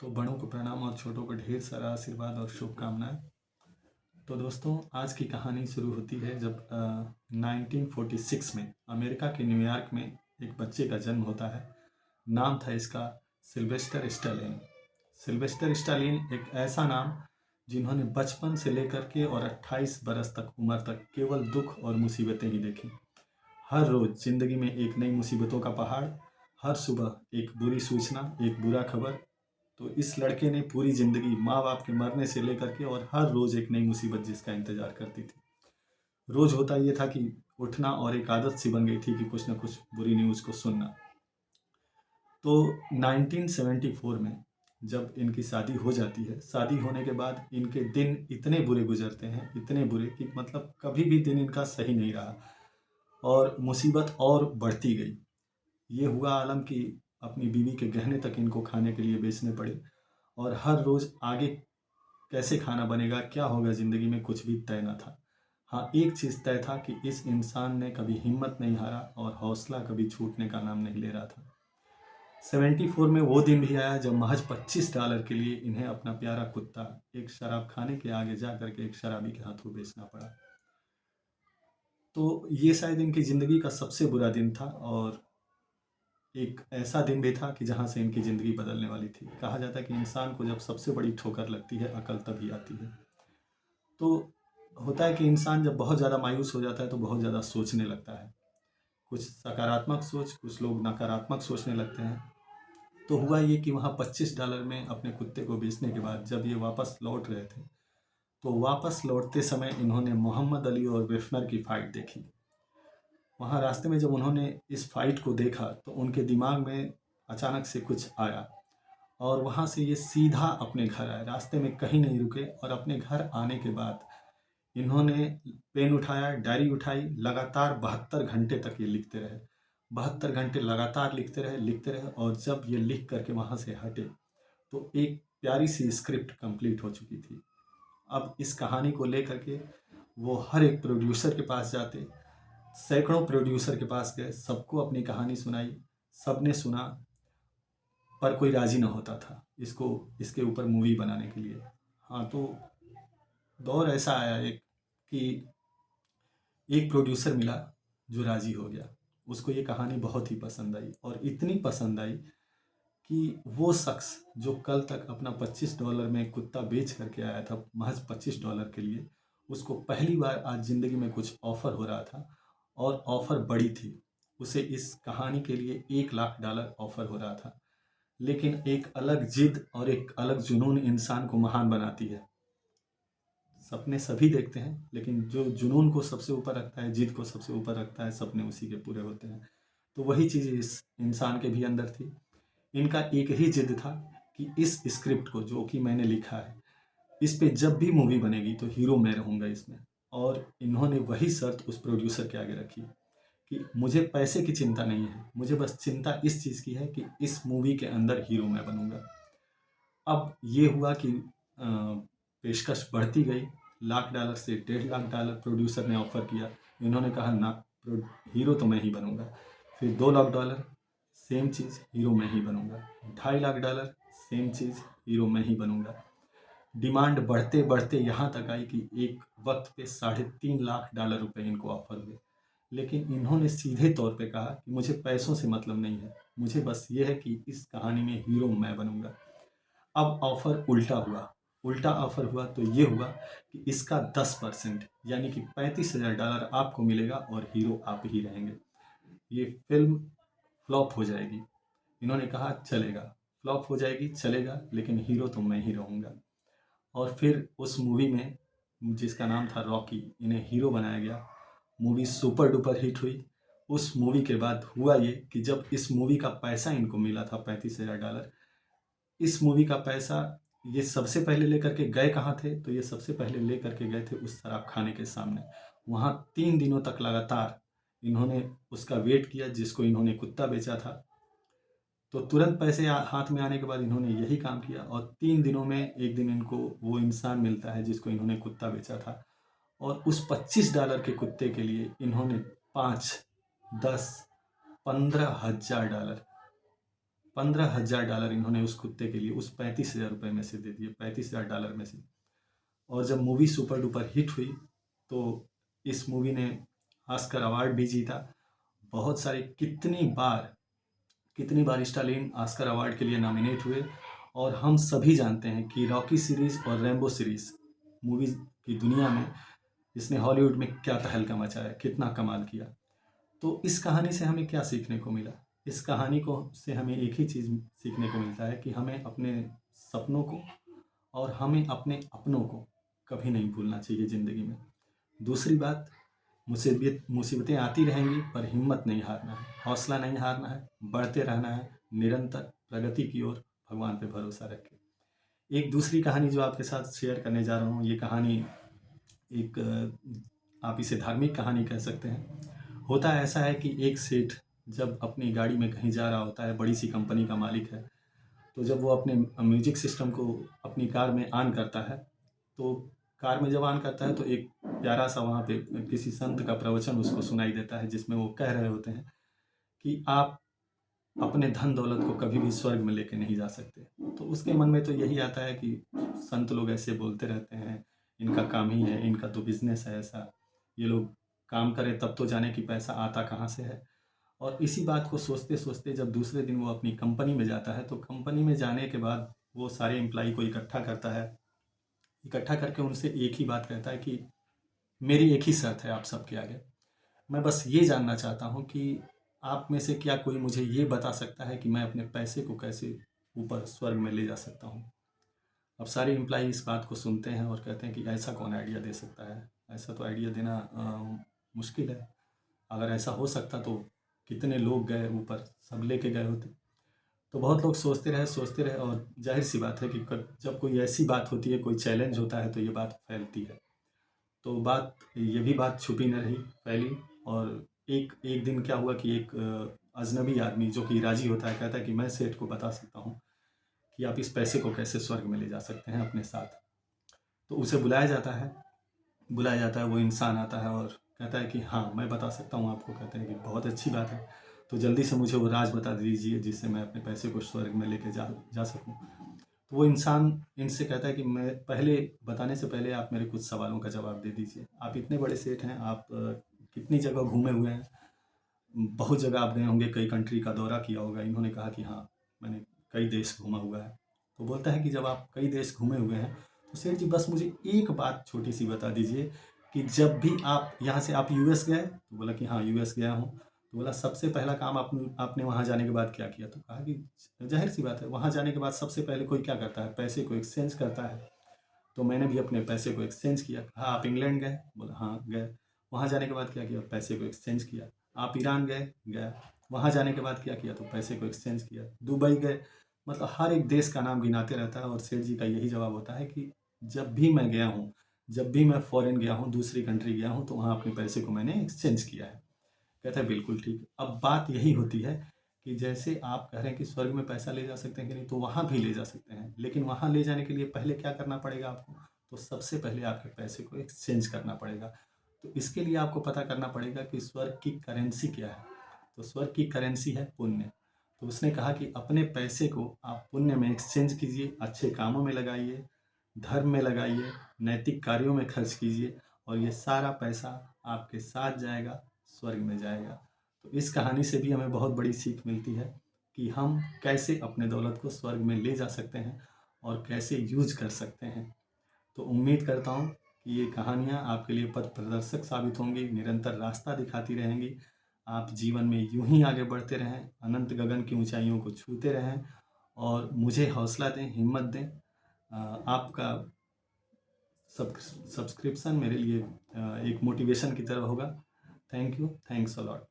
तो बड़ों को प्रणाम और छोटों को ढेर सारा आशीर्वाद और शुभकामनाएं। तो दोस्तों, आज की कहानी शुरू होती है जब 1946 में अमेरिका के न्यूयॉर्क में एक बच्चे का जन्म होता है। नाम था इसका सिल्वेस्टर स्टालिन। सिल्वेस्टर स्टालिन एक ऐसा नाम जिन्होंने बचपन से लेकर के और 28 बरस तक उम्र तक केवल दुख और मुसीबतें ही देखी। हर रोज़ ज़िंदगी में एक नई मुसीबतों का पहाड़, हर सुबह एक बुरी सूचना, एक बुरा खबर। तो इस लड़के ने पूरी ज़िंदगी माँ बाप के मरने से लेकर के और हर रोज़ एक नई मुसीबत जिसका इंतज़ार करती थी। रोज़ होता ये था कि उठना और एक आदत सी बन गई थी कि कुछ ना कुछ बुरी न्यूज़ को सुनना। तो 1974 में जब इनकी शादी हो जाती है, शादी होने के बाद इनके दिन इतने बुरे गुजरते हैं, इतने बुरे कि मतलब कभी भी दिन इनका सही नहीं रहा और मुसीबत और बढ़ती गई। ये हुआ आलम कि अपनी बीवी के गहने तक इनको खाने के लिए बेचने पड़े और हर रोज़ आगे कैसे खाना बनेगा, क्या होगा ज़िंदगी में, कुछ भी तय न था। हाँ, एक चीज़ तय था कि इस इंसान ने कभी हिम्मत नहीं हारा और हौसला कभी छूटने का नाम नहीं ले रहा था। 74 में वो दिन भी आया जब महज $25 के लिए इन्हें अपना प्यारा कुत्ता एक शराब खाने के आगे जा कर के एक शराबी के हाथों बेचना पड़ा। तो ये शायद इनकी ज़िंदगी का सबसे बुरा दिन था और एक ऐसा दिन भी था कि जहाँ से इनकी ज़िंदगी बदलने वाली थी। कहा जाता है कि इंसान को जब सबसे बड़ी ठोकर लगती है, अकल तभी आती है। तो होता है कि इंसान जब बहुत ज़्यादा मायूस हो जाता है तो बहुत ज़्यादा सोचने लगता है। कुछ सकारात्मक सोच, कुछ लोग नकारात्मक सोचने लगते हैं। तो हुआ ये कि वहाँ $25 में अपने कुत्ते को बेचने के बाद जब ये वापस लौट रहे थे, तो वापस लौटते समय इन्होंने मोहम्मद अली और विफनर की फ़ाइट देखी। वहाँ रास्ते में जब उन्होंने इस फाइट को देखा तो उनके दिमाग में अचानक से कुछ आया और वहाँ से ये सीधा अपने घर आए, रास्ते में कहीं नहीं रुके और अपने घर आने के बाद इन्होंने पेन उठाया, डायरी उठाई, लगातार 72 घंटे तक ये लिखते रहे। 72 घंटे लगातार लिखते रहे और जब ये लिख करके वहाँ से हटे तो एक प्यारी सी स्क्रिप्ट कंप्लीट हो चुकी थी। अब इस कहानी को लेकर के वो हर एक प्रोड्यूसर के पास जाते, सैकड़ों प्रोड्यूसर के पास गए, सबको अपनी कहानी सुनाई, सबने सुना, पर कोई राज़ी ना होता था इसको इसके ऊपर मूवी बनाने के लिए। हाँ, तो दौर ऐसा आया एक कि एक प्रोड्यूसर मिला जो राज़ी हो गया। उसको ये कहानी बहुत ही पसंद आई और इतनी पसंद आई कि वो शख्स जो कल तक अपना $25 में कुत्ता बेच करके आया था, महज $25 के लिए, उसको पहली बार आज ज़िंदगी में कुछ ऑफ़र हो रहा था और ऑफ़र बड़ी थी। उसे इस कहानी के लिए $1,00,000 ऑफ़र हो रहा था। लेकिन एक अलग ज़िद और एक अलग जुनून इंसान को महान बनाती है। सपने सभी देखते हैं, लेकिन जो जुनून को सबसे ऊपर रखता है, ज़िद को सबसे ऊपर रखता है, सपने उसी के पूरे होते हैं। तो वही चीज़ इस इंसान के भी अंदर थी। इनका एक ही ज़िद था कि इस स्क्रिप्ट को जो कि मैंने लिखा है, इस पे जब भी मूवी बनेगी तो हीरो मैं रहूँगा इसमें। और इन्होंने वही शर्त उस प्रोड्यूसर के आगे रखी कि मुझे पैसे की चिंता नहीं है, मुझे बस चिंता इस चीज़ की है कि इस मूवी के अंदर हीरो मैं बनूँगा। अब ये हुआ कि पेशकश बढ़ती गई, $1,00,000 से $1,50,000 प्रोड्यूसर ने ऑफ़र किया। इन्होंने कहा ना, हीरो तो मैं ही बनूँगा। फिर $2,00,000 सेम चीज़, हीरो मैं ही बनूँगा। $2.5 लाख सेम चीज़, हीरो मैं ही बनूँगा। डिमांड बढ़ते बढ़ते यहाँ तक आई कि एक वक्त पे $3.5 लाख रुपए इनको ऑफ़र हुए। लेकिन इन्होंने सीधे तौर पे कहा कि मुझे पैसों से मतलब नहीं है, मुझे बस ये है कि इस कहानी में हीरो मैं बनूँगा। अब ऑफ़र उल्टा ऑफ़र हुआ तो ये हुआ कि इसका 10% यानी कि $35,000 आपको मिलेगा और हीरो आप ही रहेंगे। ये फ़िल्म फ्लॉप हो जाएगी। इन्होंने कहा चलेगा, फ्लॉप हो जाएगी चलेगा, लेकिन हीरो तो मैं ही रहूँगा। और फिर उस मूवी में जिसका नाम था रॉकी, इन्हें हीरो बनाया गया। मूवी सुपर डुपर हिट हुई। उस मूवी के बाद हुआ ये कि जब इस मूवी का पैसा इनको मिला था $35,000, इस मूवी का पैसा ये सबसे पहले लेकर के गए कहाँ थे? तो ये सबसे पहले लेकर के गए थे उस शराब खाने के सामने। वहाँ 3 दिनों तक लगातार इन्होंने उसका वेट किया जिसको इन्होंने कुत्ता बेचा था। तो तुरंत पैसे हाथ में आने के बाद इन्होंने यही काम किया और 3 दिनों में एक दिन इनको वो इंसान मिलता है जिसको इन्होंने कुत्ता बेचा था और उस $25 के कुत्ते के लिए इन्होंने 5, 10, $15,000 $15,000 इन्होंने उस कुत्ते के लिए उस $35,000 में से दे दिए, $35,000 में से। और जब मूवी सुपर डुपर हिट हुई तो इस मूवी ने ऑस्कर अवार्ड भी जीता। बहुत सारे कितनी बार स्टालिन ऑस्कर अवार्ड के लिए नॉमिनेट हुए। और हम सभी जानते हैं कि रॉकी सीरीज़ और रैम्बो सीरीज़ मूवी की दुनिया में इसने हॉलीवुड में क्या तहलका मचाया, कितना कमाल किया। तो इस कहानी से हमें क्या सीखने को मिला? इस कहानी को से हमें एक ही चीज़ सीखने को मिलता है कि हमें अपने सपनों को और हमें अपने अपनों को कभी नहीं भूलना चाहिए ज़िंदगी में। दूसरी बात, मुसीबतें आती रहेंगी पर हिम्मत नहीं हारना है, हौसला नहीं हारना है, बढ़ते रहना है, निरंतर प्रगति की ओर भगवान पे भरोसा रख के। एक दूसरी कहानी जो आपके साथ शेयर करने जा रहा हूँ, ये कहानी एक आप इसे धार्मिक कहानी कह सकते हैं। होता ऐसा है कि एक सेठ जब अपनी गाड़ी में कहीं जा रहा होता है, बड़ी सी कंपनी का मालिक है, तो जब वो अपने म्यूजिक सिस्टम को अपनी कार में ऑन करता है, तो कार में जब ऑन करता है तो एक प्यारा सा वहाँ पे किसी संत का प्रवचन उसको सुनाई देता है, जिसमें वो कह रहे होते हैं कि आप अपने धन दौलत को कभी भी स्वर्ग में लेके नहीं जा सकते। तो उसके मन में तो यही आता है कि संत लोग ऐसे बोलते रहते हैं, इनका काम ही है, इनका तो बिजनेस है ऐसा, ये लोग काम करें तब तो जाने कि पैसा आता कहाँ से है। और इसी बात को सोचते सोचते जब दूसरे दिन वो अपनी कंपनी में जाता है, तो कंपनी में जाने के बाद वो सारे एम्प्लॉई को इकट्ठा करता है। इकट्ठा करके उनसे एक ही बात कहता है कि मेरी एक ही शर्त है आप सबके आगे, मैं बस ये जानना चाहता हूँ कि आप में से क्या कोई मुझे ये बता सकता है कि मैं अपने पैसे को कैसे ऊपर स्वर्ग में ले जा सकता हूँ। अब सारे एम्प्लॉई इस बात को सुनते हैं और कहते हैं कि ऐसा कौन आइडिया दे सकता है, ऐसा तो आइडिया देना मुश्किल है। अगर ऐसा हो सकता तो कितने लोग गए ऊपर, सब लेके गए होते। तो बहुत लोग सोचते रहे और जाहिर सी बात है कि जब कोई ऐसी बात होती है, कोई चैलेंज होता है, तो ये बात फैलती है। तो ये भी बात छुपी न रही, फैली। और एक एक दिन क्या हुआ कि एक अजनबी आदमी जो कि राजी होता है, कहता है कि मैं सेठ को बता सकता हूँ कि आप इस पैसे को कैसे स्वर्ग में ले जा सकते हैं अपने साथ। तो उसे बुलाया जाता है, वो इंसान आता है और कहता है कि हाँ मैं बता सकता हूँ आपको। कहते हैं कि बहुत अच्छी बात है, तो जल्दी से मुझे वो राज बता दीजिए जिससे मैं अपने पैसे को स्वर्ग में लेके जा सकूँ। तो वो इंसान इनसे कहता है कि मैं पहले बताने से पहले आप मेरे कुछ सवालों का जवाब दे दीजिए। आप इतने बड़े सेठ हैं, आप कितनी जगह घूमे हुए हैं, बहुत जगह आप गए होंगे, कई कंट्री का दौरा किया होगा। इन्होंने कहा कि हाँ मैंने कई देश घूमा हुआ है। तो बोलता है कि जब आप कई देश घूमे हुए हैं तो सेठ जी बस मुझे एक बात छोटी सी बता दीजिए कि जब भी आप यहाँ से आप यूएस गए? तो बोला कि हाँ यूएस गया हूँ। तो बोला सबसे पहला काम आपने वहाँ जाने के बाद क्या किया? तो कहा कि जाहिर सी बात है, वहाँ जाने के बाद सबसे पहले कोई क्या करता है, पैसे को एक्सचेंज करता है। तो मैंने भी अपने पैसे को एक्सचेंज किया। कहा आप इंग्लैंड गए? बोला हाँ गए। वहाँ जाने के बाद क्या किया? पैसे को एक्सचेंज किया। आप ईरान गए? गया। वहाँ जाने के बाद क्या किया? तो पैसे को एक्सचेंज किया। दुबई गए? मतलब हर एक देश का नाम गिनाते रहता है और सेठ जी का यही जवाब होता है कि जब भी मैं गया हूँ, जब भी मैं फॉरेन गया हूँ, दूसरी कंट्री गया हूँ, तो वहाँ अपने पैसे को मैंने एक्सचेंज किया है। कहता है बिल्कुल ठीक। अब बात यही होती है कि जैसे आप कह रहे हैं कि स्वर्ग में पैसा ले जा सकते हैं कि नहीं, तो वहाँ भी ले जा सकते हैं, लेकिन वहाँ ले जाने के लिए पहले क्या करना पड़ेगा आपको? तो सबसे पहले आपके पैसे को एक्सचेंज करना पड़ेगा। तो इसके लिए आपको पता करना पड़ेगा कि स्वर्ग की करेंसी क्या है। तो स्वर्ग की करेंसी है पुण्य। तो उसने कहा कि अपने पैसे को आप पुण्य में एक्सचेंज कीजिए, अच्छे कामों में लगाइए, धर्म में लगाइए, नैतिक कार्यों में खर्च कीजिए, और ये सारा पैसा आपके साथ जाएगा, स्वर्ग में जाएगा। तो इस कहानी से भी हमें बहुत बड़ी सीख मिलती है कि हम कैसे अपने दौलत को स्वर्ग में ले जा सकते हैं और कैसे यूज कर सकते हैं। तो उम्मीद करता हूँ कि ये कहानियाँ आपके लिए पथ प्रदर्शक साबित होंगी, निरंतर रास्ता दिखाती रहेंगी। आप जीवन में यूं ही आगे बढ़ते रहें, अनंत गगन की ऊंचाइयों को छूते रहें और मुझे हौसला दें, हिम्मत दें। आपका सब्सक्रिप्शन मेरे लिए एक मोटिवेशन की तरह होगा। Thank you, thanks a lot.